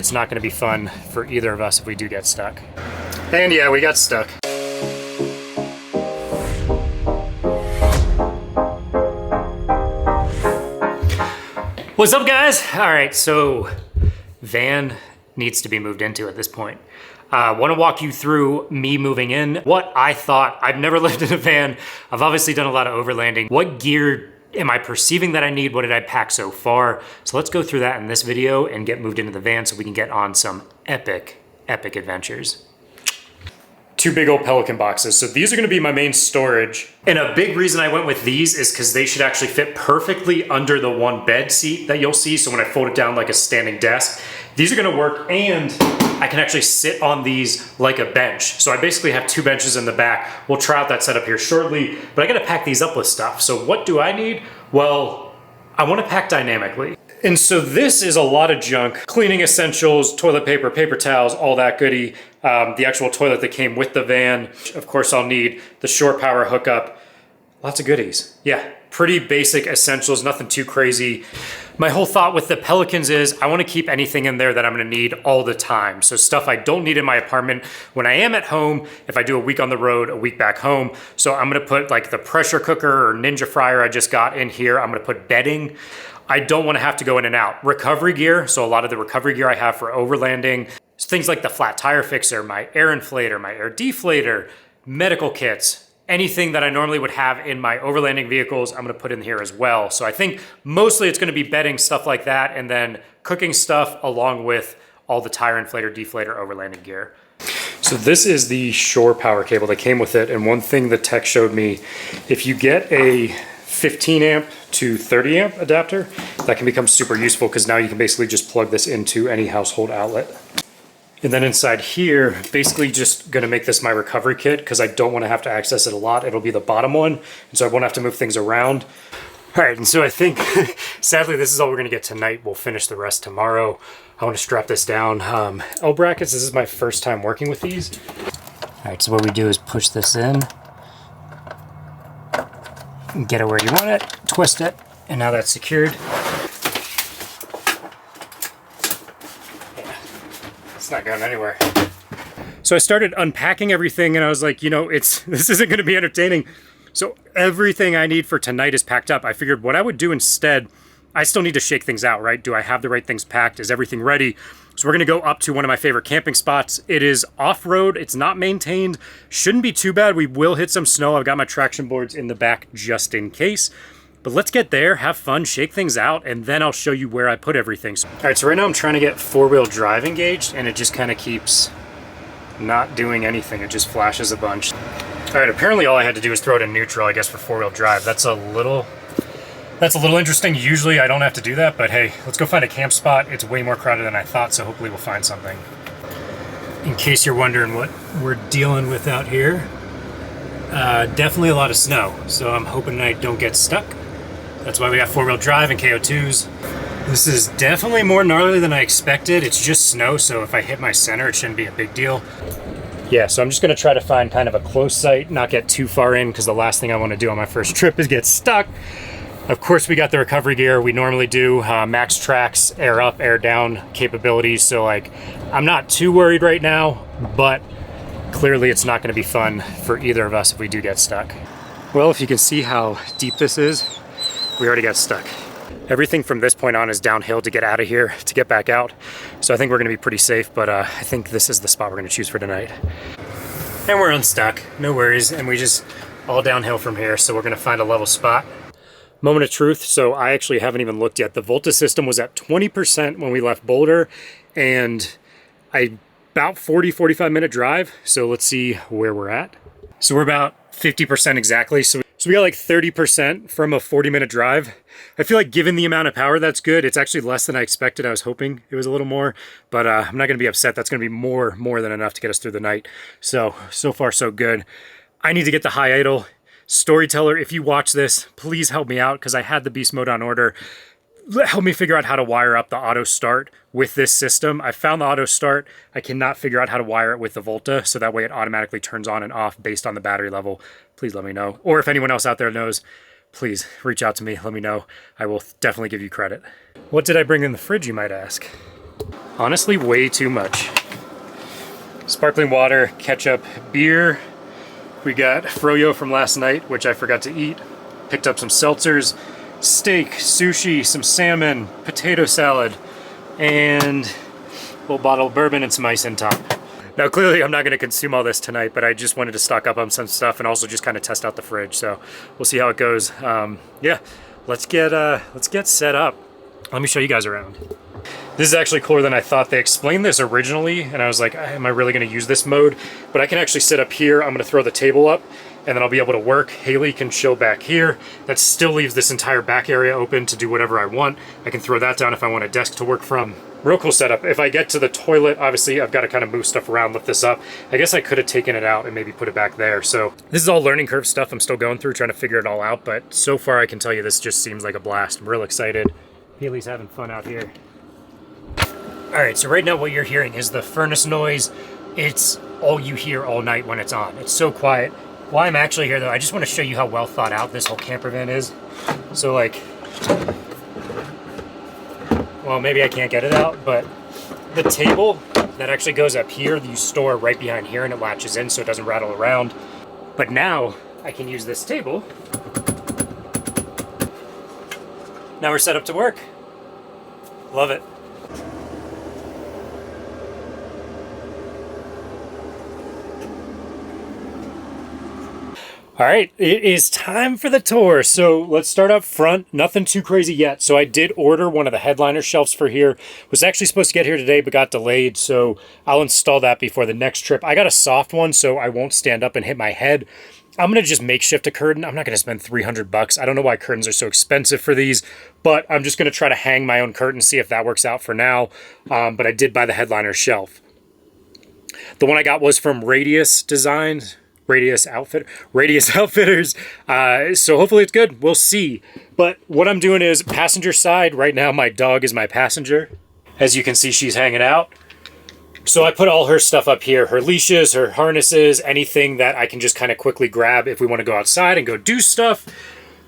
It's not gonna be fun for either of us if we do get stuck. And yeah, we got stuck. What's up, guys? All right, so van needs to be moved into at this point. I want to walk you through me moving in, what I thought. I've never lived in a van. I've obviously done a lot of overlanding. What gear am I perceiving that I need? What did I pack so far? So let's go through that in this video and get moved into the van so we can get on some epic adventures. Two big old Pelican boxes. So these are gonna be my main storage. And a big reason I went with these is because they should actually fit perfectly under the one bed seat that you'll see. So when I fold it down like a standing desk, these are gonna work, and I can actually sit on these like a bench. So I basically have two benches in the back. We'll try out that setup here shortly, but I gotta pack these up with stuff. So what do I need? Well, I wanna pack dynamically. And so this is a lot of junk. Cleaning essentials, toilet paper, paper towels, all that goodie. The actual toilet that came with the van. Of course, I'll need the shore power hookup. Lots of goodies. Yeah, pretty basic essentials, nothing too crazy. My whole thought with the Pelicans is I want to keep anything in there that I'm going to need all the time. So stuff I don't need in my apartment when I am at home, if I do a week on the road, a week back home. So I'm going to put like the pressure cooker or Ninja fryer I just got in here. I'm going to put bedding. I don't want to have to go in and out. Recovery gear, so a lot of the recovery gear I have for overlanding, things like the flat tire fixer, my air inflator, my air deflator, medical kits, anything that I normally would have in my overlanding vehicles, I'm gonna put in here as well. So I think mostly it's gonna be bedding, stuff like that, and then cooking stuff along with all the tire inflator, deflator, overlanding gear. So this is the shore power cable that came with it, and one thing the tech showed me, if you get a 15 amp to 30 amp adapter, that can become super useful because now you can basically just plug this into any household outlet. And then inside here, basically just gonna make this my recovery kit because I don't wanna have to access it a lot. It'll be the bottom one, and so I won't have to move things around. All right, and so I think, sadly, this is all we're gonna get tonight. We'll finish the rest tomorrow. I wanna strap this down. L brackets, this is my first time working with these. All right, so what we do is push this in, get it where you want it, twist it, and now that's secured. It's not going anywhere. So I started unpacking everything and I was like, you know, this isn't gonna be entertaining. So everything I need for tonight is packed up. I figured what I would do instead, I still need to shake things out, right? Do I have the right things packed? Is everything ready? So we're gonna go up to one of my favorite camping spots. It is off-road, it's not maintained. Shouldn't be too bad. We will hit some snow. I've got my traction boards in the back just in case. But let's get there, have fun, shake things out, and then I'll show you where I put everything. All right, so right now I'm trying to get four-wheel drive engaged, and it just kind of keeps not doing anything. It just flashes a bunch. All right, apparently all I had to do was throw it in neutral, I guess, for four-wheel drive. That's a little interesting. Usually I don't have to do that, but hey, let's go find a camp spot. It's way more crowded than I thought, so hopefully we'll find something. In case you're wondering what we're dealing with out here, definitely a lot of snow, so I'm hoping I don't get stuck. That's why we got four-wheel drive and KO2s. This is definitely more gnarly than I expected. It's just snow, so if I hit my center, it shouldn't be a big deal. Yeah, so I'm just gonna try to find kind of a close site, not get too far in, because the last thing I wanna do on my first trip is get stuck. Of course, we got the recovery gear. We normally do max tracks, air up, air down capabilities. So like, I'm not too worried right now, but clearly it's not gonna be fun for either of us if we do get stuck. Well, if you can see how deep this is, we already got stuck. Everything from this point on is downhill to get out of here, to get back out. So I think we're gonna be pretty safe, but I think this is the spot we're gonna choose for tonight. And we're unstuck, no worries. And we just all downhill from here. So we're gonna find a level spot. Moment of truth, so I actually haven't even looked yet. The Volta system was at 20% when we left Boulder, and about 45 minute drive. So let's see where we're at. So we're about 50% exactly. So we got like 30% from a 40-minute drive. I feel like given the amount of power, that's good. It's actually less than I expected. I was hoping it was a little more, but I'm not gonna be upset. That's gonna be more than enough to get us through the night. So far so good. I need to get the high idle. Storyteller, if you watch this, please help me out because I had the beast mode on order. Help me figure out how to wire up the auto start with this system. I found the auto start. I cannot figure out how to wire it with the Volta, so that way it automatically turns on and off based on the battery level. Please let me know. Or if anyone else out there knows, please reach out to me. Let me know. I will definitely give you credit. What did I bring in the fridge, you might ask? Honestly, way too much. Sparkling water, ketchup, beer. We got froyo from last night, which I forgot to eat. Picked up some seltzers, steak, sushi, some salmon, potato salad, and a little bottle of bourbon and some ice on top. Now clearly I'm not going to consume all this tonight, but I just wanted to stock up on some stuff and also just kind of test out the fridge. So we'll see how it goes. Yeah, let's get set up. Let me show you guys around. This is actually cooler than I thought. They explained this originally, and I was like, am I really going to use this mode? But I can actually sit up here. I'm going to throw the table up, and then I'll be able to work. Haley can chill back here. That still leaves this entire back area open to do whatever I want. I can throw that down if I want a desk to work from. Real cool setup. If I get to the toilet, obviously I've got to kind of move stuff around, lift this up. I guess I could have taken it out and maybe put it back there. So this is all learning curve stuff I'm still going through, trying to figure it all out. But so far I can tell you this just seems like a blast. I'm real excited. Haley's having fun out here. All right, so right now what you're hearing is the furnace noise. It's all you hear all night when it's on. It's so quiet. While I'm actually here though, I just want to show you how well thought out this whole camper van is. So like, well, maybe I can't get it out, but the table that actually goes up here, you store right behind here and it latches in so it doesn't rattle around. But now I can use this table. Now we're set up to work. Love it. All right, it is time for the tour. So let's start up front. Nothing too crazy yet. So I did order one of the headliner shelves for here. Was actually supposed to get here today, but got delayed. So I'll install that before the next trip. I got a soft one, so I won't stand up and hit my head. I'm gonna just makeshift a curtain. I'm not gonna spend 300 bucks. I don't know why curtains are so expensive for these, but I'm just gonna try to hang my own curtain, see if that works out for now. But I did buy the headliner shelf. The one I got was from Radius Designs. Radius Outfitters. So hopefully it's good. We'll see. But what I'm doing is passenger side. Right now, my dog is my passenger. As you can see, she's hanging out. So I put all her stuff up here, her leashes, her harnesses, anything that I can just kind of quickly grab if we want to go outside and go do stuff.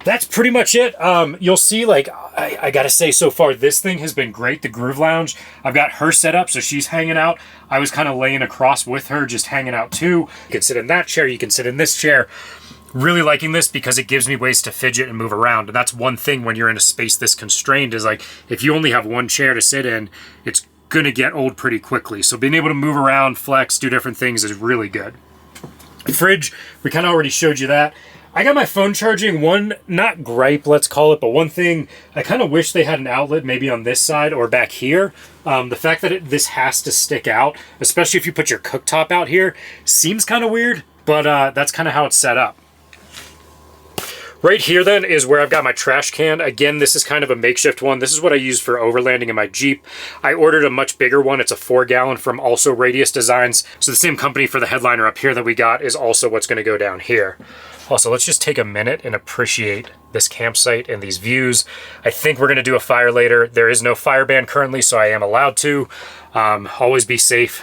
That's pretty much it. You'll see, like, I gotta say, so far, this thing has been great, the Groove Lounge. I've got her set up, so she's hanging out. I was kind of laying across with her, just hanging out too. You can sit in that chair, you can sit in this chair. Really liking this because it gives me ways to fidget and move around. And that's one thing when you're in a space this constrained is like, if you only have one chair to sit in, it's gonna get old pretty quickly. So being able to move around, flex, do different things is really good. Fridge, we kind of already showed you that. I got my phone charging. One, not gripe, let's call it, but one thing, I kind of wish they had an outlet maybe on this side or back here. The fact that this has to stick out, especially if you put your cooktop out here, seems kind of weird, but that's kind of how it's set up. Right here then is where I've got my trash can. Again, this is kind of a makeshift one. This is what I use for overlanding in my Jeep. I ordered a much bigger one. It's a 4-gallon from also Radius Designs. So the same company for the headliner up here that we got is also what's going to go down here. Also, let's just take a minute and appreciate this campsite and these views. I think we're going to do a fire later. There is no fire ban currently, so I am allowed to. Always be safe.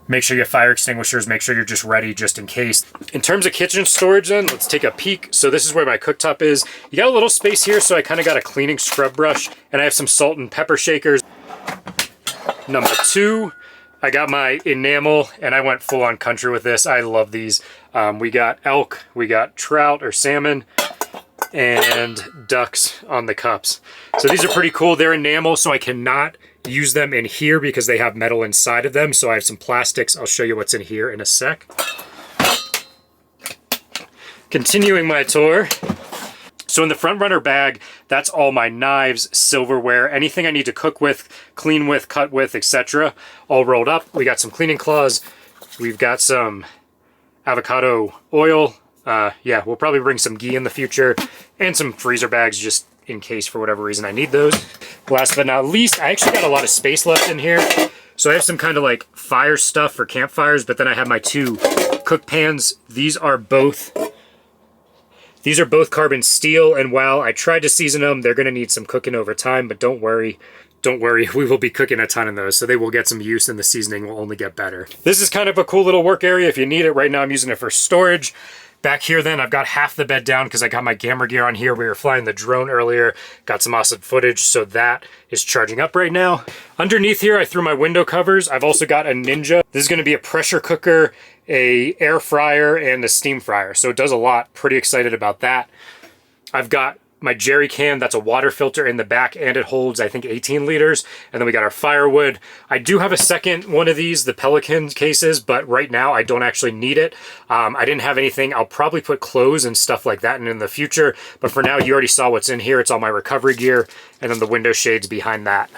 Make sure you have fire extinguishers. Make sure you're just ready just in case. In terms of kitchen storage then, let's take a peek. So this is where my cooktop is. You got a little space here, so I kind of got a cleaning scrub brush, and I have some salt and pepper shakers. Number 2, I got my enamel, and I went full on country with this. I love these. We got elk, we got trout or salmon, and ducks on the cups. So these are pretty cool. They're enamel, so I cannot use them in here because they have metal inside of them. So I have some plastics. I'll show you what's in here in a sec. Continuing my tour. So in the front runner bag, that's all my knives, silverware, anything I need to cook with, clean with, cut with, etc. all rolled up. We got some cleaning cloths. We've got some avocado oil. Yeah, we'll probably bring some ghee in the future and some freezer bags just in case for whatever reason I need those. Last but not least, I actually got a lot of space left in here. So I have some kind of like fire stuff for campfires, but then I have my 2 cook pans. These are both carbon steel, and while I tried to season them, they're gonna need some cooking over time, but don't worry. don't worry, we will be cooking a ton in those, so they will get some use and the seasoning will only get better. This is kind of a cool little work area if you need it. Right now I'm using it for storage. Back here then, I've got half the bed down because I got my camera gear on here. We were flying the drone earlier, got some awesome footage, so that is charging up right now. Underneath here, I threw my window covers. I've also got a Ninja. This is gonna be a pressure cooker, a air fryer, and a steam fryer, so it does a lot. Pretty excited about that. I've got my jerry can, that's a water filter in the back, and it holds, I think, 18 liters. And then we got our firewood. I do have a second one of these, the Pelican cases, but right now I don't actually need it. I didn't have anything. I'll probably put clothes and stuff like that in the future, but for now, you already saw what's in here. It's all my recovery gear, and then the window shades behind that.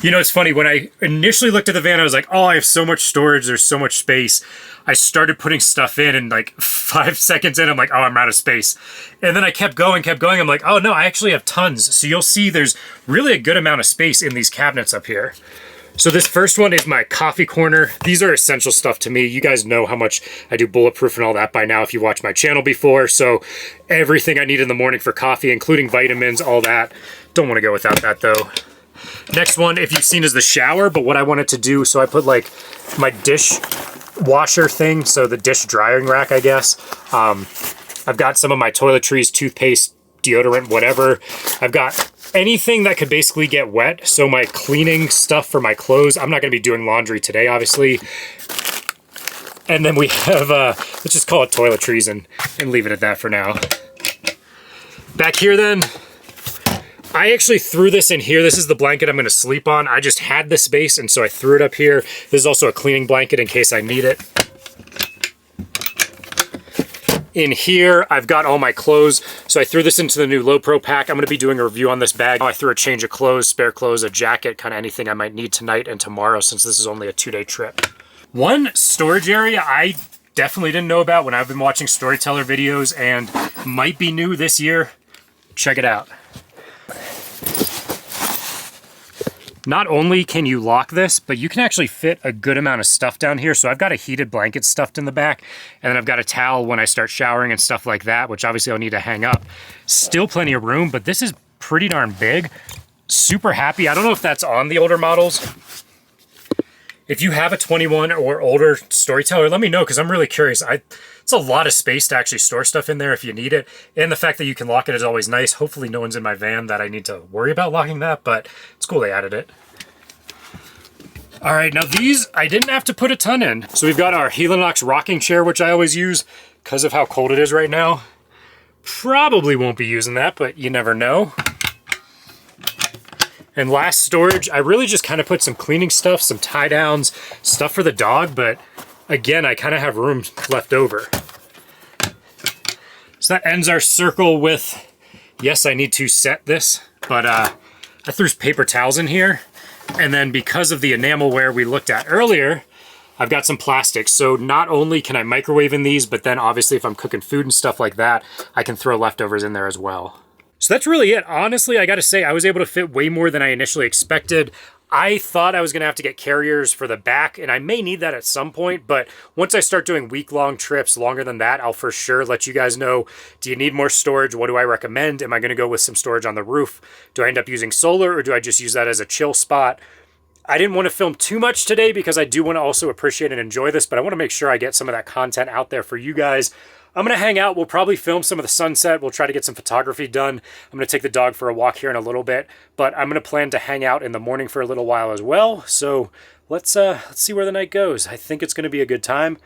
You know, it's funny, when I initially looked at the van, I was like, oh, I have so much storage, there's so much space. I started putting stuff in, and like 5 seconds in, I'm like, oh, I'm out of space. And then I kept going. I'm like, oh no, I actually have tons. So you'll see there's really a good amount of space in these cabinets up here. So this first one is my coffee corner. These are essential stuff to me. You guys know how much I do bulletproof and all that by now if you watched my channel before. So everything I need in the morning for coffee, including vitamins, all that. Don't want to go without that though. Next one, if you've seen, is the shower, but what I wanted to do, so I put like my dish washer thing, so the dish drying rack, I guess. I've got some of my toiletries, toothpaste, deodorant, whatever. I've got anything that could basically get wet, so my cleaning stuff for my clothes. I'm not going to be doing laundry today, obviously. And then we have, let's just call it toiletries and leave it at that for now. Back here then, I actually threw this in here. This is the blanket I'm going to sleep on. I just had the space, and so I threw it up here. This is also a cleaning blanket in case I need it. In here, I've got all my clothes. So I threw this into the new Low Pro pack. I'm going to be doing a review on this bag. I threw a change of clothes, spare clothes, a jacket, kind of anything I might need tonight and tomorrow, since this is only a 2-day trip. One storage area I definitely didn't know about when I've been watching Storyteller videos and might be new this year. Check it out. Not only can you lock this, but you can actually fit a good amount of stuff down here. So I've got a heated blanket stuffed in the back, and then I've got a towel when I start showering and stuff like that, which obviously I'll need to hang up. Still plenty of room, but this is pretty darn big. Super happy. I don't know if that's on the older models. If you have a 21 or older Storyteller, let me know, because I'm really curious. It's a lot of space to actually store stuff in there if you need it. And the fact that you can lock it is always nice. Hopefully no one's in my van that I need to worry about locking that, but it's cool they added it. All right, now these, I didn't have to put a ton in. So we've got our Helinox rocking chair, which I always use because of how cold it is right now. Probably won't be using that, but you never know. And last storage, I really just kind of put some cleaning stuff, some tie downs, stuff for the dog, but again, I kind of have room left over. So that ends our circle with, yes, I need to set this, but I threw paper towels in here. And then because of the enamelware we looked at earlier, I've got some plastic. So not only can I microwave in these, but then obviously if I'm cooking food and stuff like that, I can throw leftovers in there as well. So that's really it. Honestly, I gotta say, I was able to fit way more than I initially expected. I thought I was gonna have to get carriers for the back, and I may need that at some point, but once I start doing week-long trips longer than that, I'll for sure let you guys know, do you need more storage? What do I recommend? Am I gonna go with some storage on the roof? Do I end up using solar, or do I just use that as a chill spot? I didn't want to film too much today because I do want to also appreciate and enjoy this, but I want to make sure I get some of that content out there for you guys. I'm going to hang out. We'll probably film some of the sunset. We'll try to get some photography done. I'm going to take the dog for a walk here in a little bit, but I'm going to plan to hang out in the morning for a little while as well. So let's see where the night goes. I think it's going to be a good time.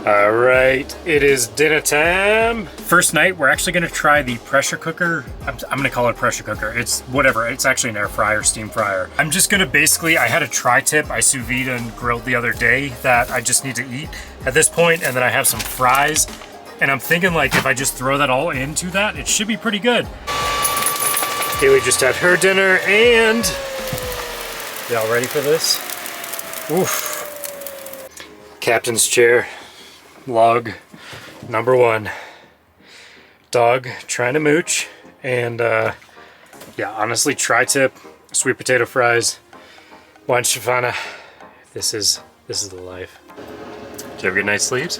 All right, it is dinner time. First night, we're actually gonna try the pressure cooker. I'm gonna call it a pressure cooker. It's whatever, it's actually an air fryer, steam fryer. I'm just gonna basically, I had a tri-tip I sous vide and grilled the other day that I just need to eat at this point, and then I have some fries. And I'm thinking like, if I just throw that all into that, it should be pretty good. Haley just had her dinner, and y'all ready for this? Oof. Captain's chair. Log number 1. Dog trying to mooch, and Yeah, honestly, tri-tip, sweet potato fries, wine Stefana. This is the life. Did you have a good night's sleeps?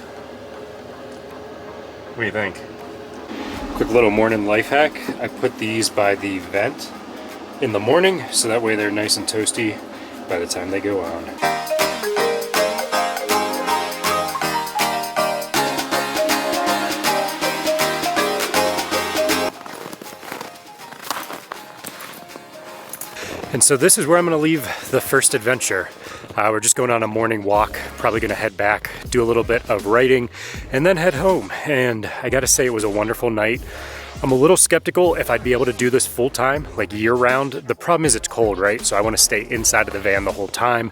What do you think? Quick little morning life hack. I put these by the vent in the morning, so that way they're nice and toasty by the time they go on. And so this is where I'm gonna leave the first adventure. We're just going on a morning walk, probably gonna head back, do a little bit of writing, and then head home. And I gotta say, it was a wonderful night. I'm a little skeptical if I'd be able to do this full time, like year round. The problem is it's cold, right? So I wanna stay inside of the van the whole time.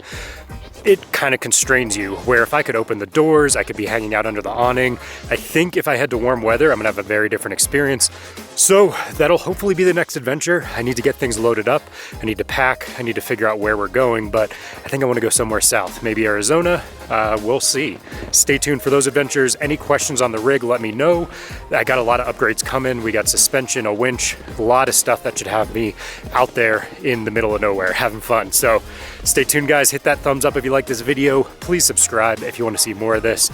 It kind of constrains you, where if I could open the doors, I could be hanging out under the awning. I think if I head to warm weather, I'm gonna have a very different experience. So that'll hopefully be the next adventure. I need to get things loaded up. I need to pack. I need to figure out where we're going, but I think I wanna go somewhere south, maybe Arizona. We'll see. Stay tuned for those adventures. Any questions on the rig, let me know. I got a lot of upgrades coming. We got suspension, a winch, a lot of stuff that should have me out there in the middle of nowhere having fun. So stay tuned, guys. Hit that thumbs up if you like this video. Please subscribe if you want to see more of this.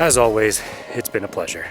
As always, it's been a pleasure.